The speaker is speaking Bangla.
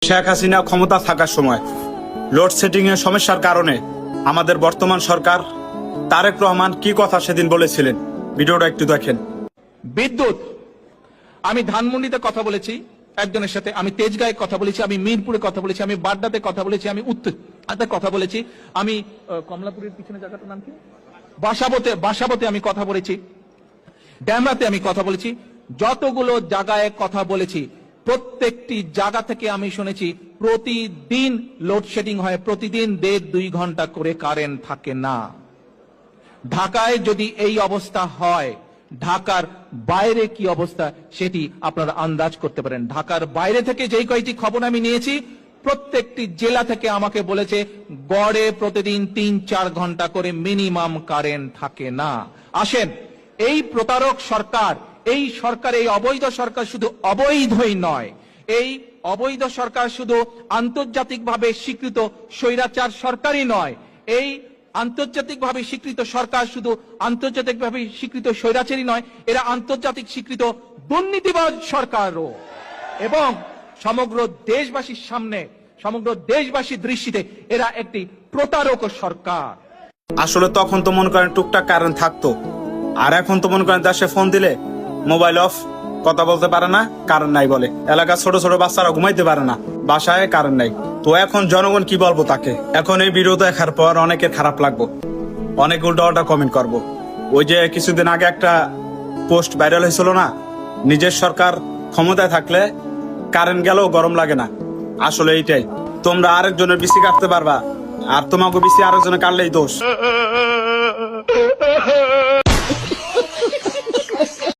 শেখ হাসিনা ক্ষমতা থাকার সময় লোডশেডিং এর সমস্যার কারণে আমাদের বর্তমান সরকার তারেক রহমান কি কথা সেদিন বলেছিলেন, ভিডিওটা একটু দেখেন। বিদ্যুৎ, আমি ধানমন্ডিতে কথা বলেছি একজনের সাথে, আমি তেজগাঁয়ে কথা বলেছি, আমি মিরপুরে কথা বলেছি, আমি বাড্ডাতে কথা বলেছি, আমি উত্তরাতে কথা বলেছি, আমি কমলাপুরের পিছনে জায়গাটার নাম কি, বাসাবোতে আমি কথা বলেছি, ড্যামরাতে আমি কথা বলেছি। যতগুলো জায়গায় কথা বলেছি প্রত্যেকটি জায়গা থেকে আমি শুনেছি প্রতিদিন লোডশেডিং হয়, প্রতিদিন 1.5-2 ঘন্টা করে কারেন্ট থাকে না। ঢাকায় যদি এই অবস্থা হয়, ঢাকার বাইরে কি অবস্থা সেটি আপনারা আন্দাজ করতে পারেন। ঢাকার বাইরে থেকে যেই কয়টি খবর আমি নিয়েছি, প্রত্যেকটি জেলা থেকে আমাকে বলেছে গড়ে প্রতিদিন 3-4 ঘন্টা করে মিনিমাম কারেন্ট থাকে না। আসেন, এই প্রতারক সরকার, এই সরকার, এই অবৈধ সরকার শুধু অবৈধই নয়, এই অবৈধ সরকার শুধু আন্তর্জাতিকভাবে স্বীকৃত স্বৈরাচার সরকারই নয়, এই আন্তর্জাতিকভাবে স্বীকৃত সরকার শুধু আন্তর্জাতিকভাবে স্বীকৃত স্বৈরাচারী নয়, এরা আন্তর্জাতিক স্বীকৃত দুর্নীতিবাজ সরকারও। এবং সমগ্র দেশবাসীর সামনে, সমগ্র দেশবাসীর দৃষ্টিতে এরা একটি প্রতারক সরকার। আসলে তখন তো মনে করেন টুকটাক কারেন্ট থাকতো, আর এখন তো মনে করেন দেশে ফোন দিলে মোবাইল অফ, কথা বলতে পারে না, কারেন্ট নাই বলে। এলাকার ছোট ছোট বাচ্চারা ঘুমাইতে পারে না, বাসায় কারেন্ট নাই। তো এখন জনগণ কি বলবো তাকে? এখন এই ভিডিও দেখার পর অনেকের খারাপ লাগবো, অনেক উল্টা কমেন্ট করবো। ওই যে কিছুদিন আগে একটা পোস্ট ভাইরাল হয়েছিল না, নিজের সরকার ক্ষমতায় থাকলে কারেন্ট গেলেও গরম লাগে না। আসলে এইটাই, তোমরা আরেকজনের বিসি কাটতে পারবা, আর তোমাকে বিসি আরেকজনে কাটলেই দোষ।